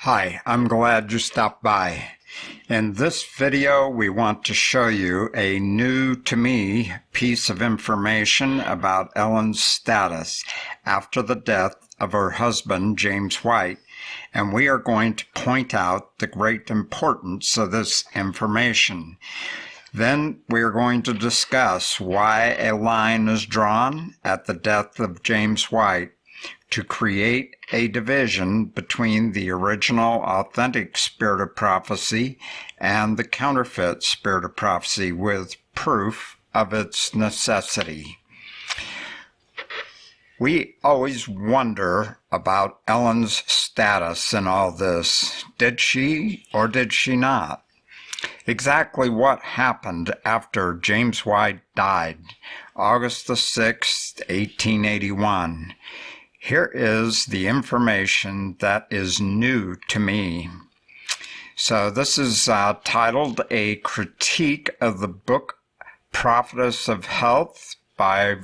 Hi, I'm glad you stopped by. In this video, we want to show you a new to me piece of information about Ellen's status after the death of her husband, James White, and we are going to point out the great importance of this information. Then we are going to discuss why a line is drawn at the death of James White to create a division between the original authentic spirit of prophecy and the counterfeit spirit of prophecy with proof of its necessity. We always wonder about Ellen's status in all this. Did she or did she not? Exactly what happened after James White died, August the 6th, 1881. Here is the information that is new to me. So this is titled A Critique of the Book Prophetess of Health by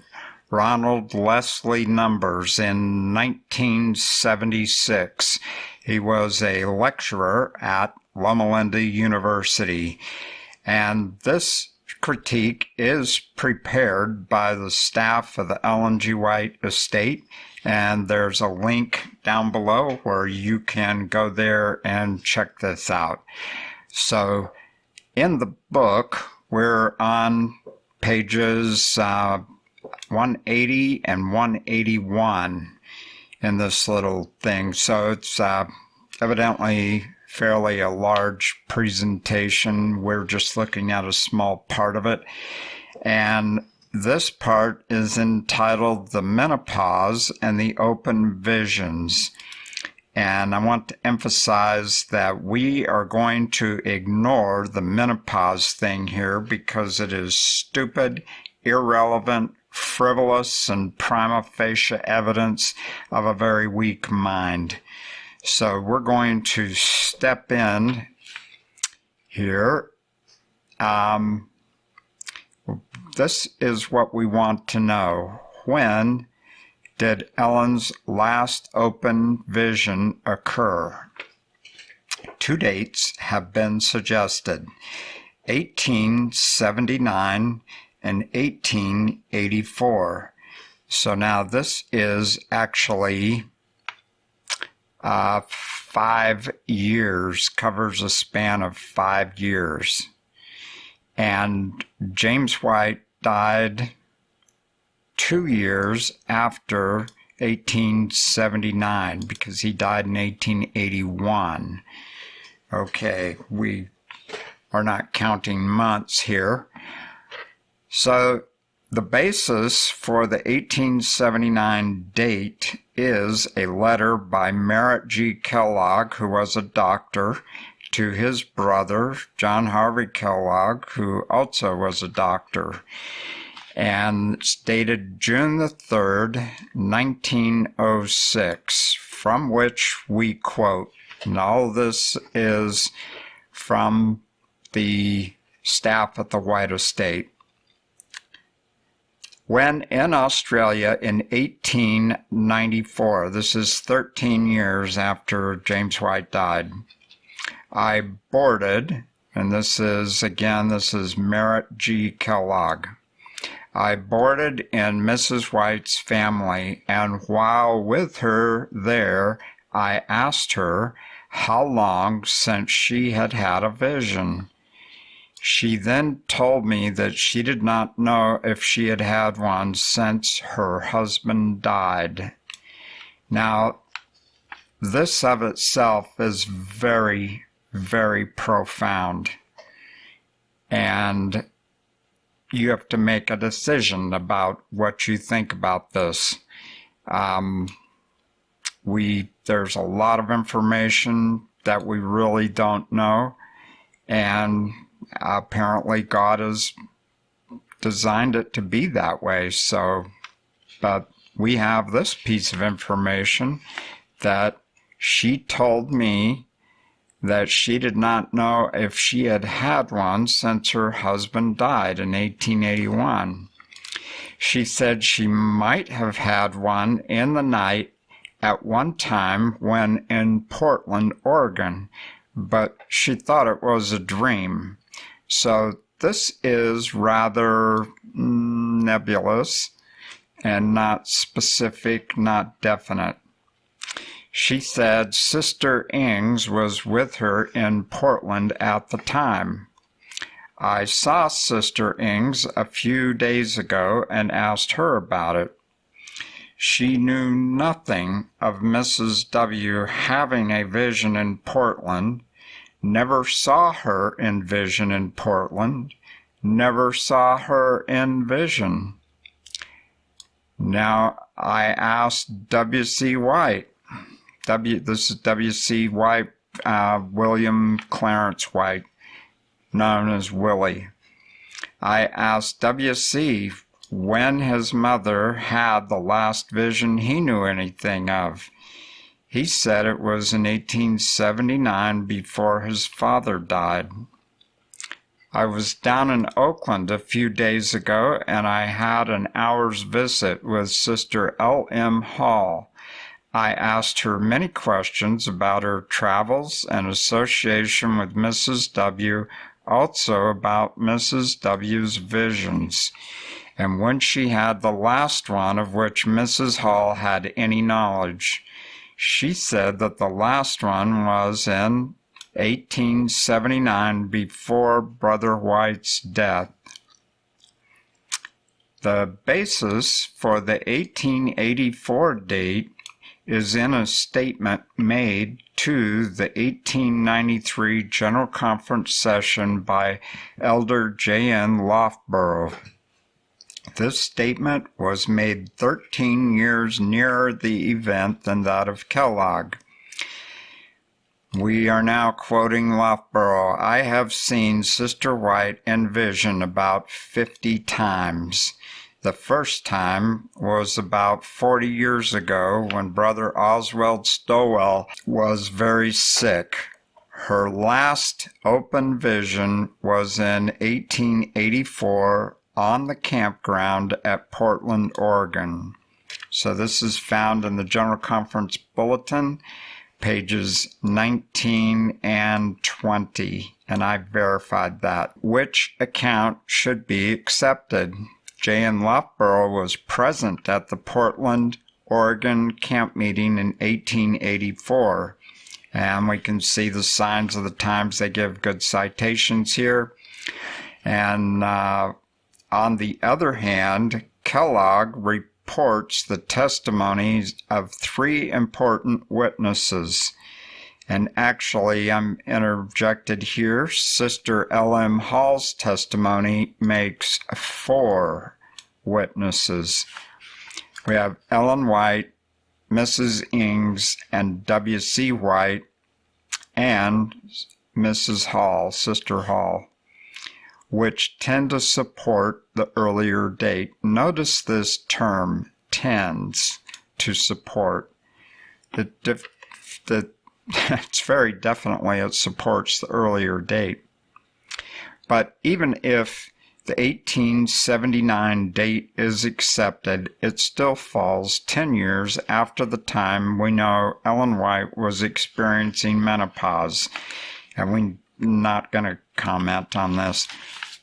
Ronald Leslie Numbers in 1976. He was a lecturer at Loma Linda University, and this critique is prepared by the staff of the Ellen G. White Estate, and there's a link down below where you can go there and check this out. So in the book, we're on pages 180 and 181 in this little thing. So it's evidently fairly a large presentation. We're just looking at a small part of it. And this part is entitled The Menopause and the Open Visions. And I want to emphasize that we are going to ignore the menopause thing here because it is stupid, irrelevant, frivolous, and prima facie evidence of a very weak mind. So we're going to step in here. This is what we want to know. When did Ellen's last open vision occur? Two dates have been suggested, 1879 and 1884. So now this is actually 5 years, covers a span of 5 years. And James White died 2 years after 1879 because he died in 1881. Okay, we are not counting months here. So the basis for the 1879 date is a letter by Merritt G. Kellogg, who was a doctor, to his brother, John Harvey Kellogg, who also was a doctor. And it's dated June the 3rd, 1906, from which we quote. And all this is from the staff at the White Estate. When in Australia in 1894, this is 13 years after James White died, I boarded, and this is Merritt G. Kellogg. I boarded in Mrs. White's family, and while with her there, I asked her how long since she had had a vision. She then told me that she did not know if she had had one since her husband died. Now, this of itself is very, very profound, and you have to make a decision about what you think about this. There's a lot of information that we really don't know, and apparently God has designed it to be that way. So, but we have this piece of information that she told me that she did not know if she had had one since her husband died in 1881. She said she might have had one in the night at one time when in Portland, Oregon, but she thought it was a dream. So this is rather nebulous and not specific, not definite. She said Sister Ings was with her in Portland at the time. I saw Sister Ings a few days ago and asked her about it. She knew nothing of Mrs. W. having a vision in Portland, never saw her in vision in Portland, never saw her in vision. Now, I asked W.C. White. This is W.C. White, William Clarence White, known as Willie. I asked W.C. when his mother had the last vision he knew anything of. He said it was in 1879, before his father died. I was down in Oakland a few days ago, and I had an hour's visit with Sister L.M. Hall. I asked her many questions about her travels and association with Mrs. W., also about Mrs. W.'s visions, and when she had the last one of which Mrs. Hall had any knowledge. She said that the last one was in 1879, before Brother White's death. The basis for the 1884 date is in a statement made to the 1893 General Conference session by Elder J.N. Loughborough. This statement was made 13 years nearer the event than that of Kellogg. We are now quoting Loughborough. I have seen Sister White in vision about 50 times. The first time was about 40 years ago when Brother Oswald Stowell was very sick. Her last open vision was in 1884 on the campground at Portland, Oregon. So this is found in the General Conference Bulletin, pages 19 and 20, and I verified that. Which account should be accepted? J.N. Loughborough was present at the Portland, Oregon camp meeting in 1884, and we can see the signs of the times. They give good citations here. And on the other hand, Kellogg reports the testimonies of 3 important witnesses. And actually, I'm interjected here. Sister L.M. Hall's testimony makes 4 witnesses. We have Ellen White, Mrs. Ings, and W.C. White, and Mrs. Hall, Sister Hall, which tend to support the earlier date. Notice this term, tends to support. It's very definitely, it supports the earlier date. But even if the 1879 date is accepted, it still falls 10 years after the time we know Ellen White was experiencing menopause. And we're not going to comment on this.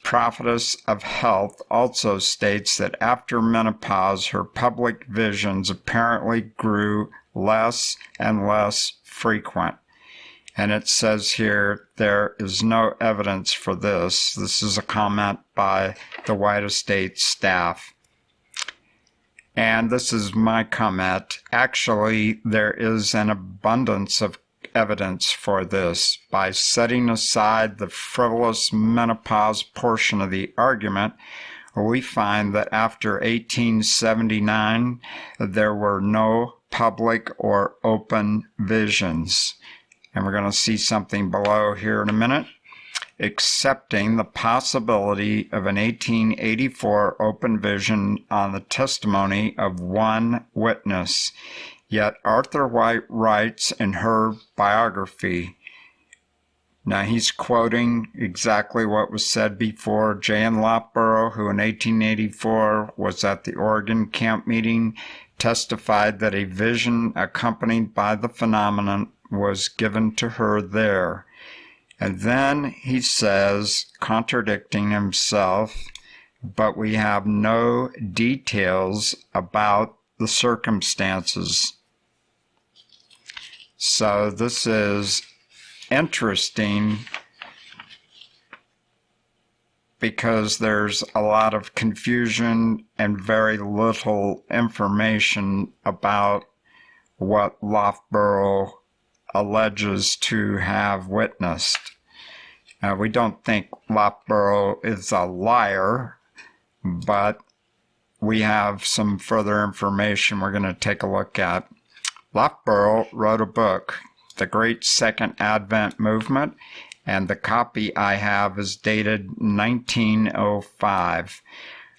Prophetess of Health also states that after menopause, her public visions apparently grew less and less frequent. And it says here, there is no evidence for this. This is a comment by the White Estate staff. And this is my comment. Actually, there is an abundance of evidence for this. By setting aside the frivolous menopause portion of the argument, we find that after 1879, there were no public or open visions. And we're going to see something below here in a minute. Accepting the possibility of an 1884 open vision on the testimony of 1 witness. Yet Arthur White writes in her biography, now he's quoting exactly what was said before. J.N. Loughborough, who in 1884 was at the Oregon camp meeting, testified that a vision accompanied by the phenomenon was given to her there. And then he says, contradicting himself, but we have no details about the circumstances. So this is interesting because there's a lot of confusion and very little information about what Loughborough alleges to have witnessed. We don't think Loughborough is a liar, but we have some further information we're going to take a look at. Loughborough wrote a book, The Great Second Advent Movement, and the copy I have is dated 1905.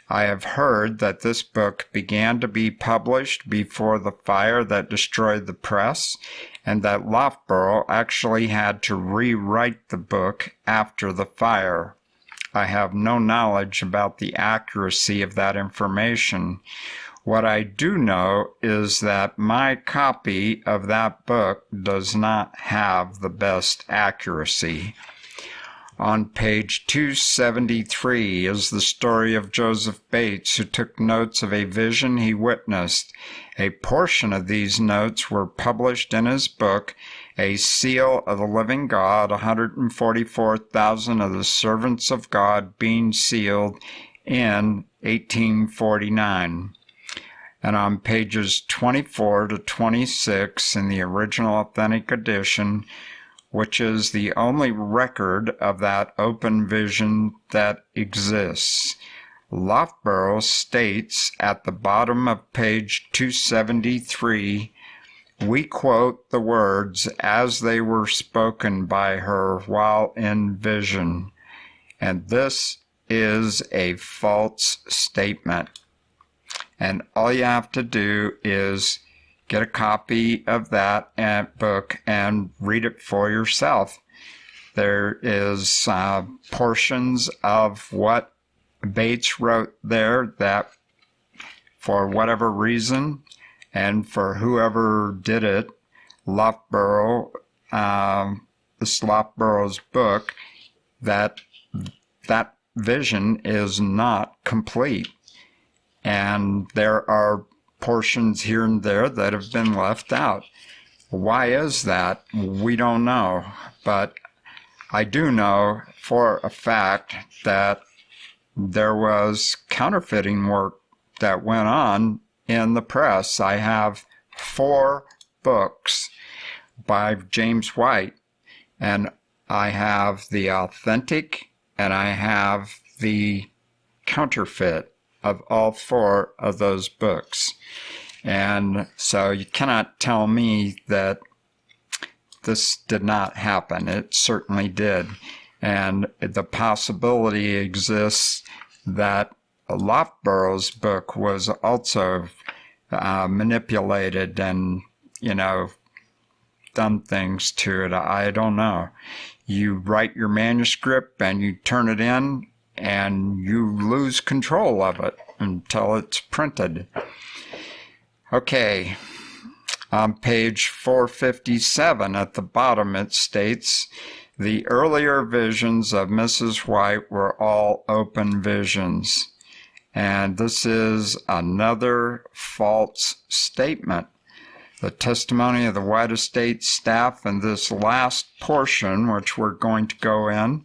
I have heard that this book began to be published before the fire that destroyed the press, and that Loughborough actually had to rewrite the book after the fire. I have no knowledge about the accuracy of that information. What I do know is that my copy of that book does not have the best accuracy. On page 273 is the story of Joseph Bates, who took notes of a vision he witnessed. A portion of these notes were published in his book, A Seal of the Living God, 144,000 of the servants of God being sealed in 1849. And on pages 24 to 26 in the original authentic edition, which is the only record of that open vision that exists, Loughborough states at the bottom of page 273, we quote the words as they were spoken by her while in vision, and this is a false statement. And all you have to do is get a copy of that book and read it for yourself. There is portions of what Bates wrote there that, for whatever reason, and for whoever did it, Loughborough's book, that vision is not complete. And there are portions here and there that have been left out. Why is that? We don't know. But I do know for a fact that there was counterfeiting work that went on in the press. I have 4 books by James White, and I have the authentic and I have the counterfeit of all 4 of those books. And so you cannot tell me that this did not happen. It certainly did. And the possibility exists that Loughborough's book was also manipulated and, done things to it. I don't know. You write your manuscript and you turn it in, and you lose control of it until it's printed. Okay, on page 457 at the bottom it states, the earlier visions of Mrs. White were all open visions. And this is another false statement. The testimony of the White Estate staff in this last portion, which we're going to go in,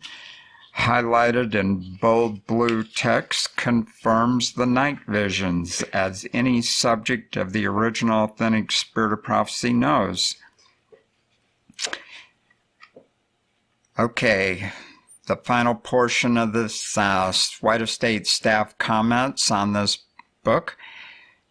highlighted in bold blue text, confirms the night visions, as any subject of the original authentic Spirit of Prophecy knows. Okay, the final portion of this White Estate staff comments on this book.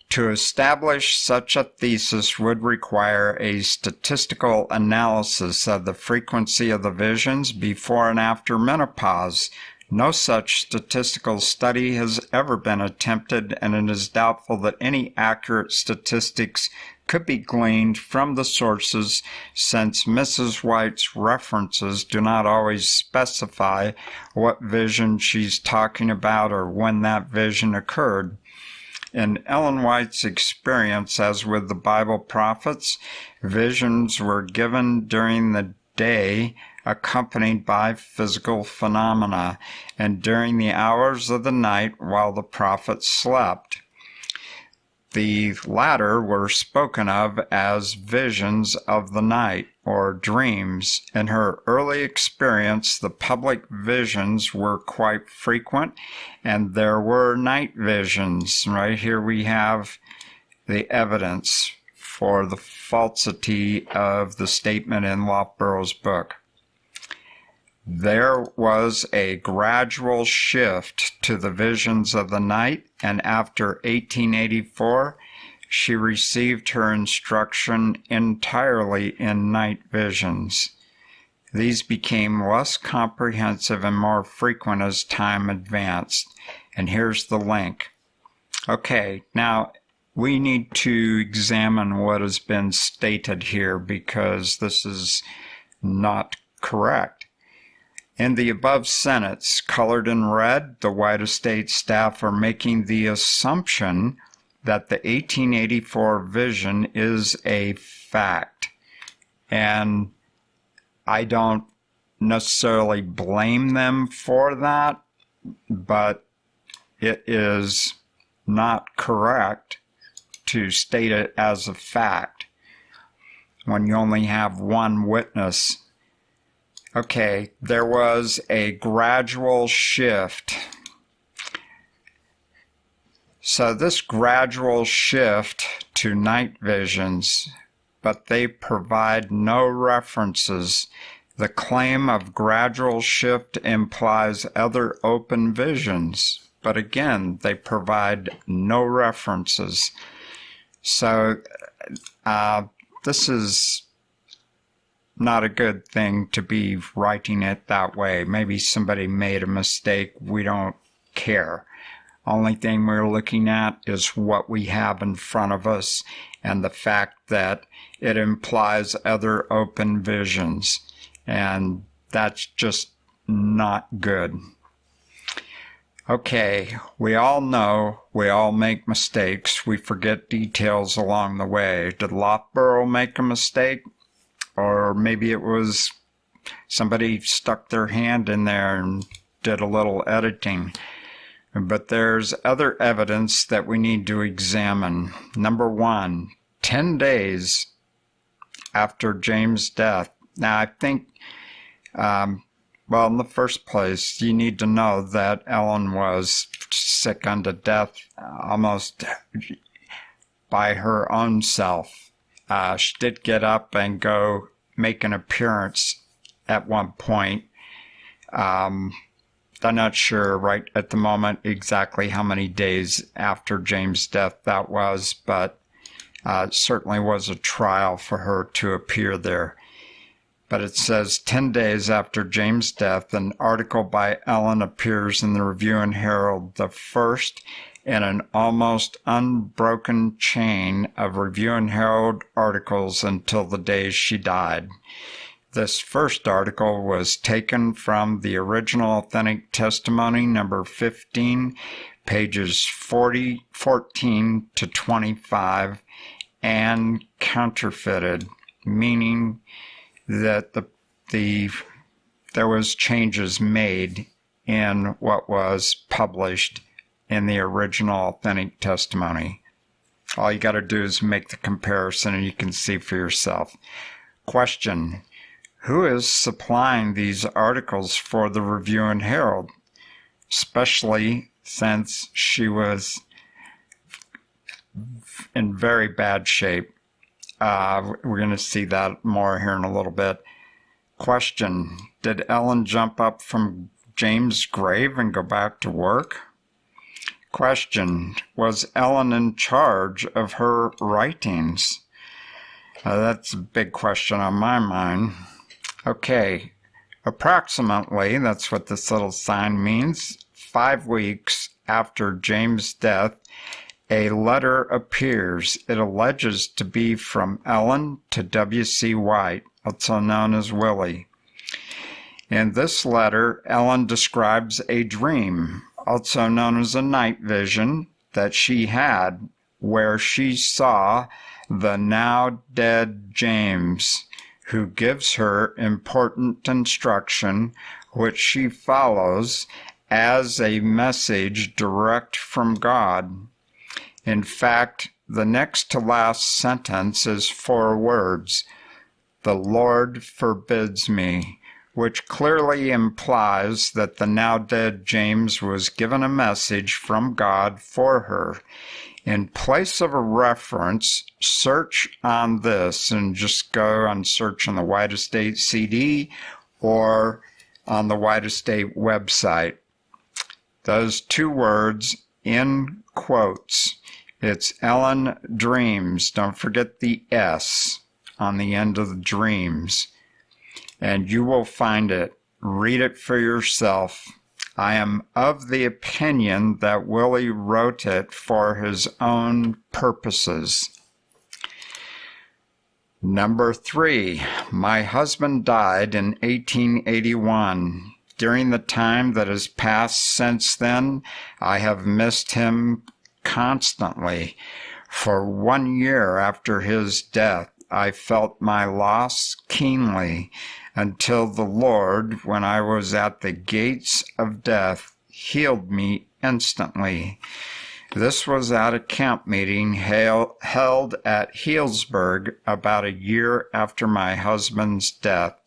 To establish such a thesis would require a statistical analysis of the frequency of the visions before and after menopause. No such statistical study has ever been attempted, and it is doubtful that any accurate statistics could be gleaned from the sources, since Mrs. White's references do not always specify what vision she's talking about or when that vision occurred. In Ellen White's experience, as with the Bible prophets, visions were given during the day accompanied by physical phenomena, and during the hours of the night while the prophets slept. The latter were spoken of as visions of the night, or dreams. In her early experience, the public visions were quite frequent, and there were night visions. Right here we have the evidence for the falsity of the statement in Loughborough's book. There was a gradual shift to the visions of the night, and after 1884, she received her instruction entirely in night visions. These became less comprehensive and more frequent as time advanced. And here's the link. Okay, now we need to examine what has been stated here because this is not correct. In the above sentence, colored in red, the White Estate staff are making the assumption that the 1884 vision is a fact. And I don't necessarily blame them for that, but it is not correct to state it as a fact when you only have one witness. Okay, there was a gradual shift. So this gradual shift to night visions, but they provide no references. The claim of gradual shift implies other open visions, but again, they provide no references. So this is not a good thing to be writing it that way. Maybe somebody made a mistake. We don't care. Only thing we're looking at is what we have in front of us and the fact that it implies other open visions. And that's just not good. Okay, we all know we all make mistakes. We forget details along the way. Did Loughborough make a mistake? Or maybe it was somebody stuck their hand in there and did a little editing. But there's other evidence that we need to examine. Number one, 10 days after James' death. Now, I think, well, in the first place, you need to know that Ellen was sick unto death almost by her own self. She did get up and go make an appearance at one point. I'm not sure right at the moment exactly how many days after James' death that was, but it certainly was a trial for her to appear there. But it says 10 days after James' death, an article by Ellen appears in the Review and Herald, the first in an almost unbroken chain of Review and Herald articles until the day she died. This first article was taken from the original authentic testimony, number 15, pages 14 to 25, and counterfeited, meaning that there was changes made in what was published in the original authentic testimony. All you got to do is make the comparison and you can see for yourself. Question: who is supplying these articles for the Review and Herald? Especially since she was in very bad shape. We're going to see that more here in a little bit. Question: did Ellen jump up from James' grave and go back to work? Question: was Ellen in charge of her writings? That's a big question on my mind. Okay, approximately, that's what this little sign means, 5 weeks after James' death, a letter appears. It alleges to be from Ellen to W.C. White, also known as Willie. In this letter, Ellen describes a dream, also known as a night vision, that she had where she saw the now dead James, who gives her important instruction, which she follows as a message direct from God. In fact, the next to last sentence is 4 words, "The Lord forbids me," which clearly implies that the now dead James was given a message from God for her. In place of a reference, search on this and just go and search on the White Estate CD or on the White Estate website. Those 2 words in quotes. It's Ellen Dreams. Don't forget the S on the end of the dreams. And you will find it. Read it for yourself. I am of the opinion that Willie wrote it for his own purposes. Number 3, my husband died in 1881. During the time that has passed since then, I have missed him constantly. For 1 year after his death, I felt my loss keenly, until the Lord, when I was at the gates of death, healed me instantly. This was at a camp meeting held at Healdsburg about a year after my husband's death.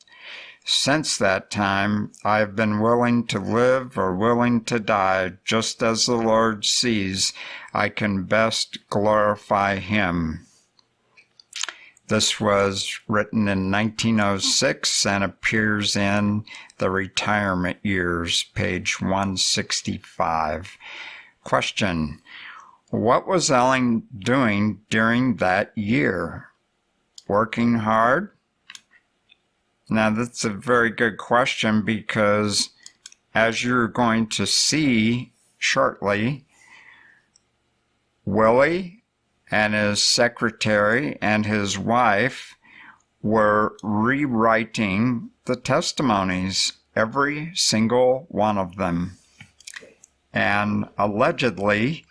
Since that time, I have been willing to live or willing to die, just as the Lord sees I can best glorify Him. This was written in 1906 and appears in The Retirement Years, page 165. Question: what was Ellen doing during that year? Working hard? Now, that's a very good question because, as you're going to see shortly, Willie and his secretary and his wife were rewriting the testimonies, every single one of them. And allegedly,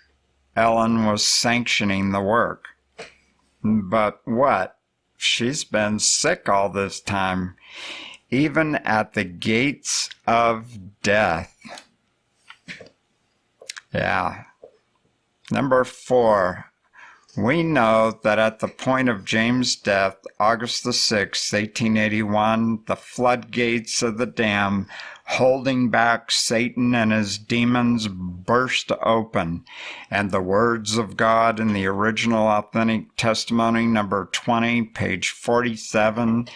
Ellen was sanctioning the work. But what? She's been sick all this time, even at the gates of death. Yeah. Number 4. We know that at the point of James' death, August the 6th, 1881, the floodgates of the dam holding back Satan and his demons burst open, and the words of God in the original authentic testimony, number 20, page 47,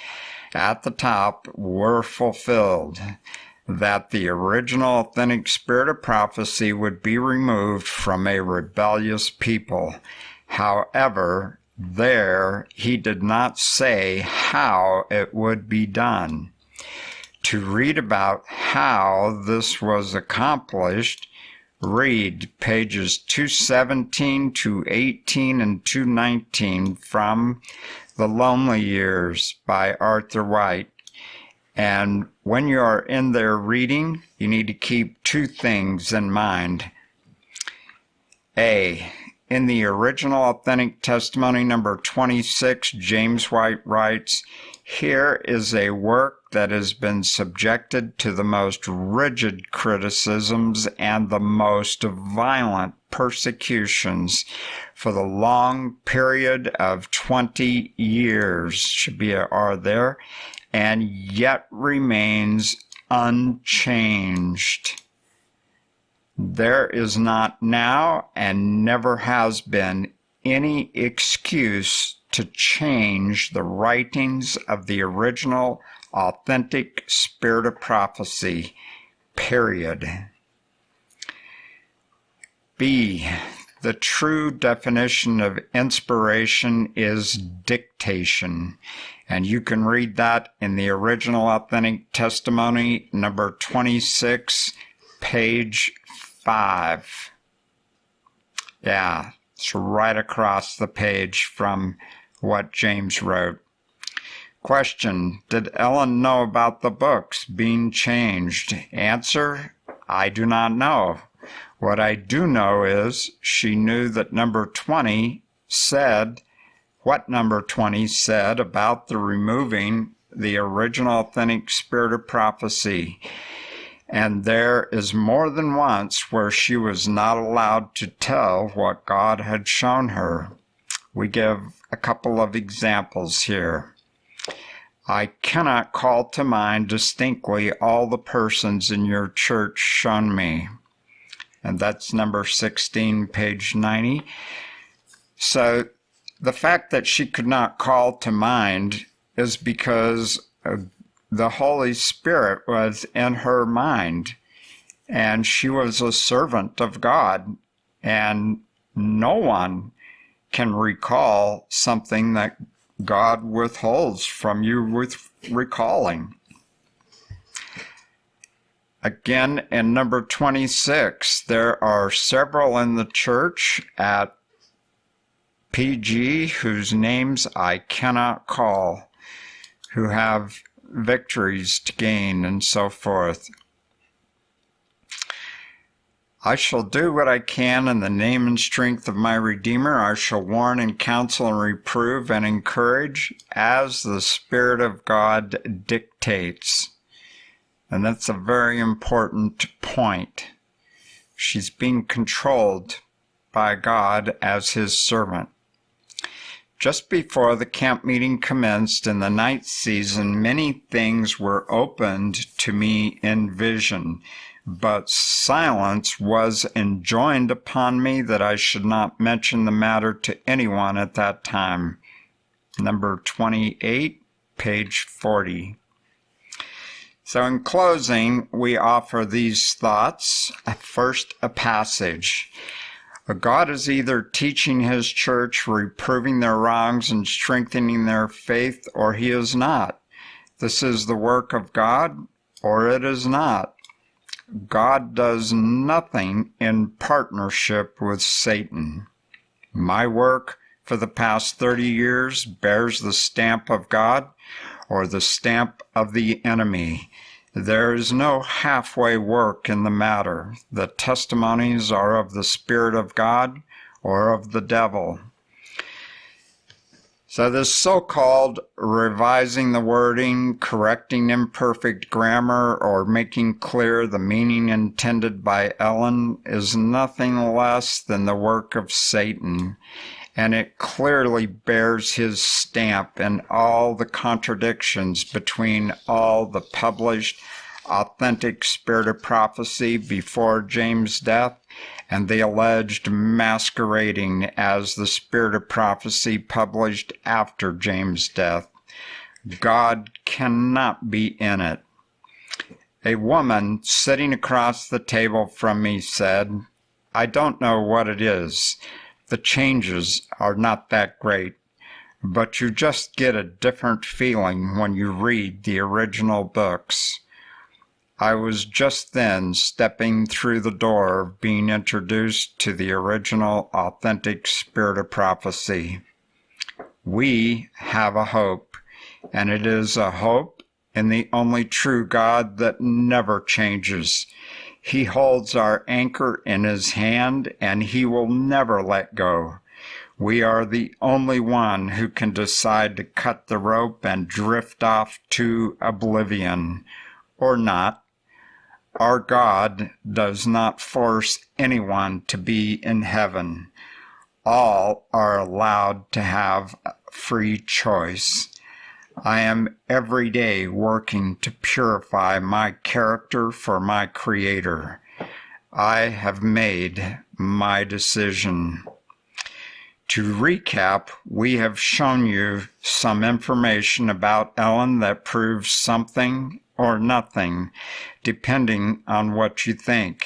at the top, were fulfilled, that the original authentic spirit of prophecy would be removed from a rebellious people. However, there he did not say how it would be done. To read about how this was accomplished, read pages 217 to 18 and 219 from The Lonely Years by Arthur White. And when you are in there reading, you need to keep 2 things in mind. A. In the original authentic testimony, number 26, James White writes, "Here is a work that has been subjected to the most rigid criticisms and the most violent persecutions for the long period of 20 years, should be a R there, and yet remains unchanged. There is not now and never has been any excuse to change the writings of the original authentic spirit of prophecy, period." B. The true definition of inspiration is dictation, and you can read that in the original authentic testimony, number 26, page 5. Yeah, it's right across the page from what James wrote. Question: did Ellen know about the books being changed? Answer: I do not know. What I do know is she knew that number 20 said what number 20 said about the removing the original authentic spirit of prophecy. And there is more than once where she was not allowed to tell what God had shown her. We give a couple of examples here. I cannot call to mind distinctly all the persons in your church shown me. And that's number 16, page 90. So the fact that she could not call to mind is because the Holy Spirit was in her mind, and she was a servant of God, and no one can recall something that God withholds from you with recalling. Again, in number 26, there are several in the church at PG whose names I cannot call, who have victories to gain and so forth. I shall do what I can in the name and strength of my Redeemer. I shall warn and counsel and reprove and encourage as the Spirit of God dictates. And that's a very important point. She's being controlled by God as his servant. Just before the camp meeting commenced in the night season, many things were opened to me in vision, but silence was enjoined upon me that I should not mention the matter to anyone at that time. Number 28, page 40. So in closing, we offer these thoughts. First, a passage. God is either teaching his church, reproving their wrongs and strengthening their faith, or he is not. This is the work of God, or it is not. God does nothing in partnership with Satan. My work for the past 30 years bears the stamp of God or the stamp of the enemy. There is no halfway work in the matter. The testimonies are of the Spirit of God or of the devil. So this so-called revising the wording, correcting imperfect grammar, or making clear the meaning intended by Ellen is nothing less than the work of Satan, and it clearly bears his stamp in all the contradictions between all the published authentic spirit of prophecy before James' death and the alleged masquerading as the spirit of prophecy published after James' death. God cannot be in it. A woman sitting across the table from me said, "I don't know what it is. The changes are not that great, but you just get a different feeling when you read the original books." I was just then stepping through the door of being introduced to the original authentic spirit of prophecy. We have a hope, and it is a hope in the only true God that never changes. He holds our anchor in his hand, and he will never let go. We are the only one who can decide to cut the rope and drift off to oblivion, or not. Our God does not force anyone to be in heaven. All are allowed to have free choice. I am every day working to purify my character for my Creator. I have made my decision. To recap, we have shown you some information about Ellen that proves something or nothing, depending on what you think.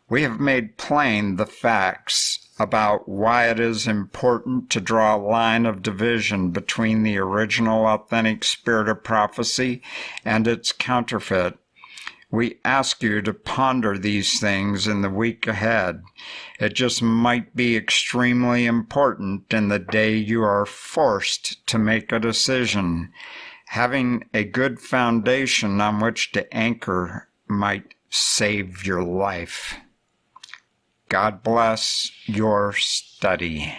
We have made plain the facts about why it is important to draw a line of division between the original authentic spirit of prophecy and its counterfeit. We ask you to ponder these things in the week ahead. It just might be extremely important in the day you are forced to make a decision. Having a good foundation on which to anchor might save your life. God bless your study.